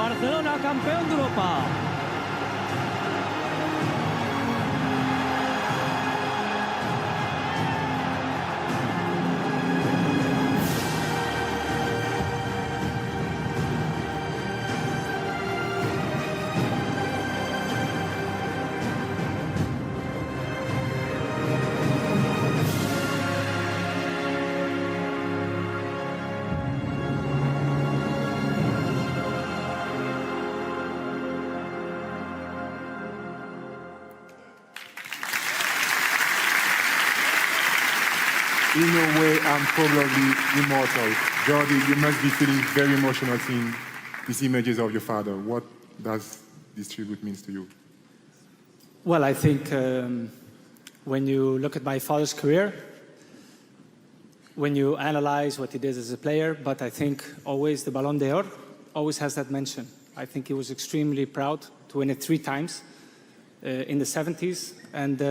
Barcelona campeón de Europa. In a way, I'm probably immortal. Jordi, you must be feeling very emotional seeing these images of your father. What does this tribute mean to you? Well, I think when you look at my father's career, when you analyze what he did as a player, but I think always the Ballon d'Or always has that mention. I think he was extremely proud to win it 3 times in the 70s. And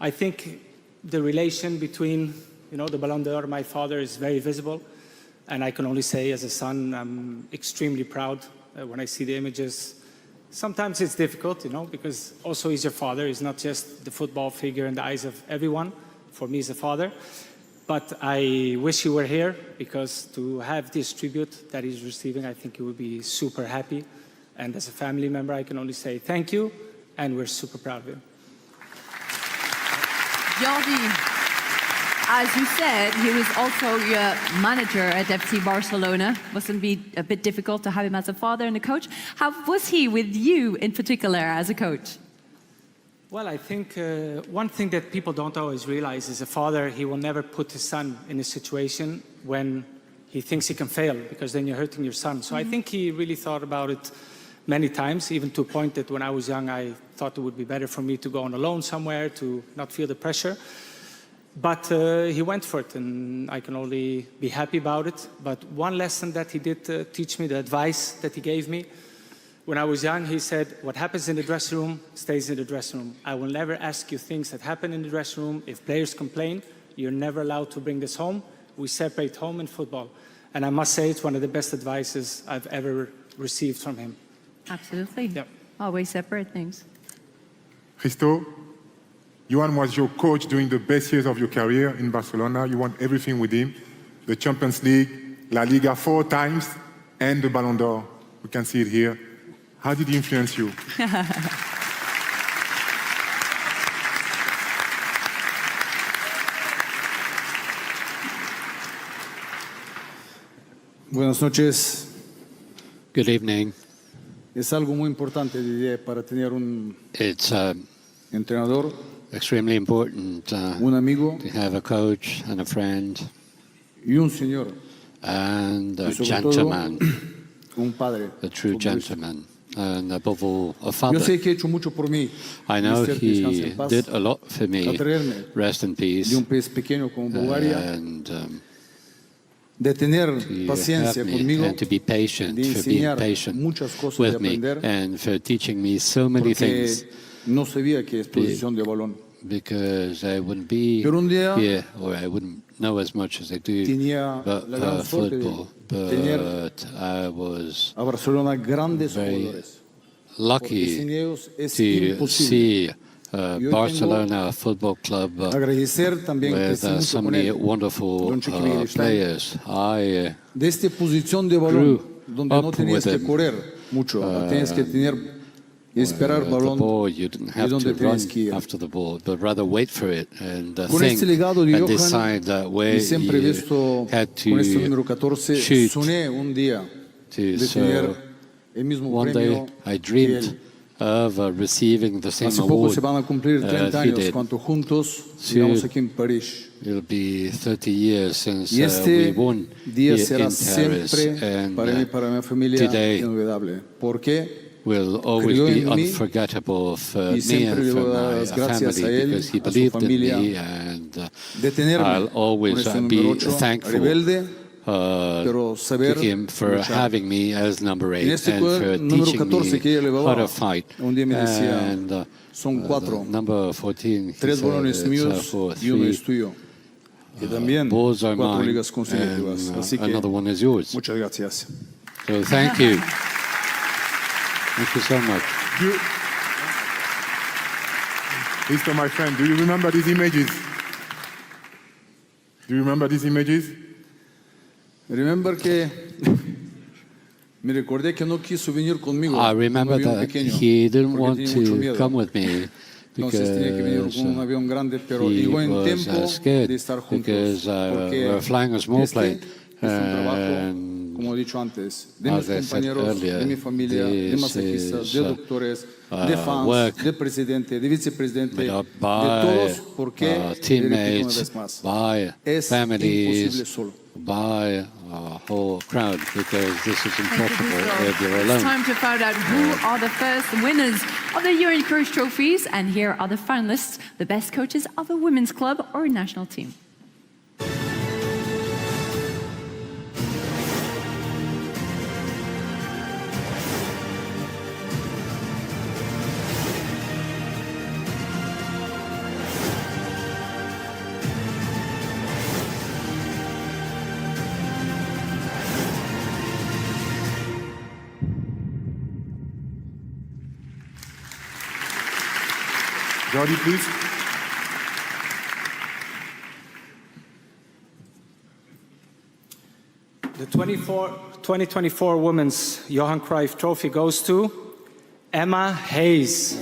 I think the relation between, the Ballon d'Or and my father is very visible. And I can only say, as a son, I'm extremely proud when I see the images. Sometimes it's difficult, because also he's your father. He's not just the football figure in the eyes of everyone. For me, he's a father. But I wish he were here, because to have this tribute that he's receiving, I think he would be super happy. And as a family member, I can only say thank you, and we're super proud of him. Jordi, as you said, he was also your manager at FC Barcelona. Mustn't be a bit difficult to have him as a father and a coach. How was he with you in particular as a coach? Well, I think one thing that people don't always realize is a father, he will never put his son in a situation when he thinks he can fail, because then you're hurting your son. So I think he really thought about it many times, even to a point that when I was young, I thought it would be better for me to go on a loan somewhere to not feel the pressure. But he went for it, and I can only be happy about it. But one lesson that he did teach me, the advice that he gave me, when I was young, he said, what happens in the dressing room stays in the dressing room. I will never ask you things that happen in the dressing room. If players complain, you're never allowed to bring this home. We separate home and football. And I must say, it's one of the best advices I've ever received from him. Absolutely. Yep. Always separate things. Christo, Johan was your coach during the best years of your career in Barcelona. You won everything with him. The Champions League, La Liga 4 times, and the Ballon d'Or. We can see it here. How did he influence you? Buenas noches. Good evening. Es algo muy importante, diría, para tener un It's entrenador, extremely important un amigo to have a coach and a friend y un señor, and a y sobre gentleman, todo, un padre. a true futbolista. gentleman, and above all, a Yo father. sé que ha hecho mucho por mí. I know Mister, que descanse he en paz, did a lot for me. atraerme Rest in peace. de un país pequeño como Bulgaria, And de tener to paciencia have me conmigo, and to be patient, de for being enseñar patient muchas cosas, with de me, aprender, and for teaching me so many things, porque no sabía qué es posición de balón. because I wouldn't be Pero un día here, or I wouldn't know as much as I do tenía about la gran suerte de football. tener But I was a Barcelona grandes very jugadores. Porque lucky sin ellos es to imposible. see Yo Barcelona Football Club Agradecer también que with crecí mucho so con many él. wonderful Don Chiqui Miguel Stein. players. I De esta posición de balón, grew donde no up tenías with que him. correr mucho, tenías que tener y esperar the balón ball, you didn't y have donde to run tenías que ir. after the ball, but rather wait for it and Con think este legado de and Johan, decide that way y siempre he you visto had con este número to 14, shoot. soñé un día de So tener el mismo one day premio I que dreamed él. of receiving the same Hace poco award se van a cumplir 30 he años did. cuando juntos Sí. llegamos aquí en París. It'll be 30 years since Y este we won día here será in Paris, siempre and para mí, para mi familia, today inolvidable. ¿Por qué? will always creyó be en mí, unforgettable for y me siempre and le for voy a dar my las gracias family, a él, because he a su believed in familia, me, and de tenerme I'll con always este be número 8, thankful rebelde, pero to saber him for luchar. having me as number En 8 este and for número teaching 14 que ella me llevaba, how to fight. un día me decía, And son 4, number 14, he 3 said balones it's, míos for y uno 3 es tuyo. Y también balls are 4 mine, ligas consecutivas. and Así que another one is yours. muchas gracias. So thank you. Thank you so much. Mr. My friend, do you remember these images? Do you remember these images? Remember que me recordé que no quiso venir conmigo. I remember un avión that pequeño, he didn't porque want tenía mucho to miedo. come with me Entonces tenía que venir con un because avión grande, pero he llegó en was tiempo scared de estar juntos. because Porque we were flying a small plane. es un trabajo, And como he dicho antes, de mis as I said compañeros, earlier, de mi familia, de this masajistas, is, de doctores, de fans, work de presidente, de vicepresidente, made up de by todos, porque, y repito una teammates, vez más, by es families, imposible solo. by a whole crowd, because this is Thank you, impossible Gustav. if you're It's alone. time to find out who are the first winners of the Euro Coach trophies, and here are the finalists, the best coaches of a women's club or national team. Jordi, please. The 2024 Women's Johan Cruyff Trophy goes to Emma Hayes.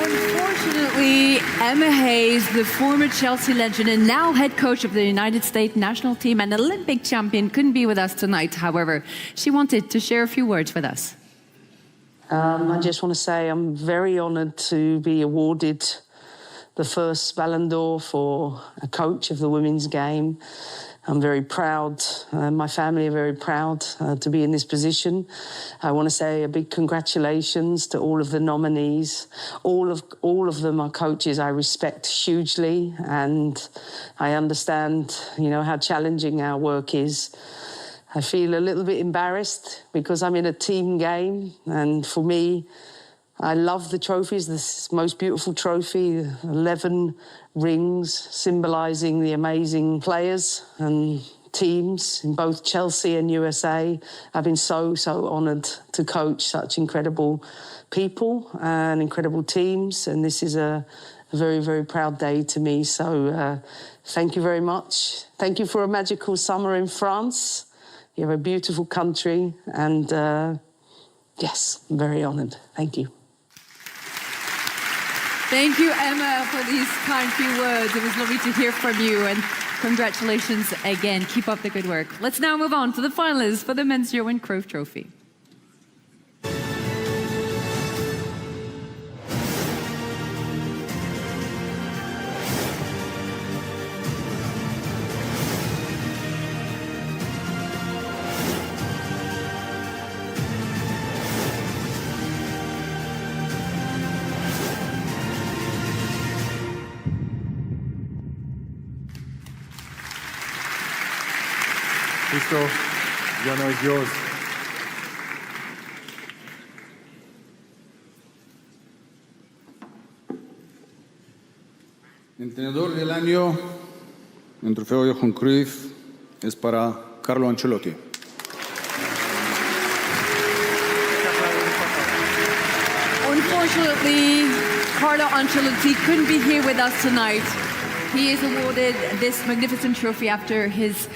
Unfortunately, Emma Hayes, the former Chelsea legend and now head coach of the United States national team and Olympic champion, couldn't be with us tonight. However, she wanted to share a few words with us. I just want to say I'm very honoured to be awarded the first Ballon d'Or for a coach of the women's game. I'm very proud. My family are very proud to be in this position. I want to say a big congratulations to all of the nominees. All of them are coaches I respect hugely, and I understand, how challenging our work is. I feel a little bit embarrassed because I'm in a team game, and for me, I love the trophies. This most beautiful trophy, 11 rings symbolising the amazing players and teams in both Chelsea and USA. I've been so honoured to coach such incredible people and incredible teams, and this is a very, very proud day to me. So thank you very much. Thank you for a magical summer in France. You have a beautiful country, and yes, I'm very honoured. Thank you. Thank you, Emma, for these kind few words. It was lovely to hear from you, and congratulations again. Keep up the good work. Let's now move on to the finalists for the Men's Johan Cruyff Trophy. Cristo, the honor is yours. Entrenador del año, el trofeo Johan Cruyff es para Carlo Ancelotti. Unfortunately, Carlo Ancelotti couldn't be here with us tonight. He is awarded this magnificent trophy after his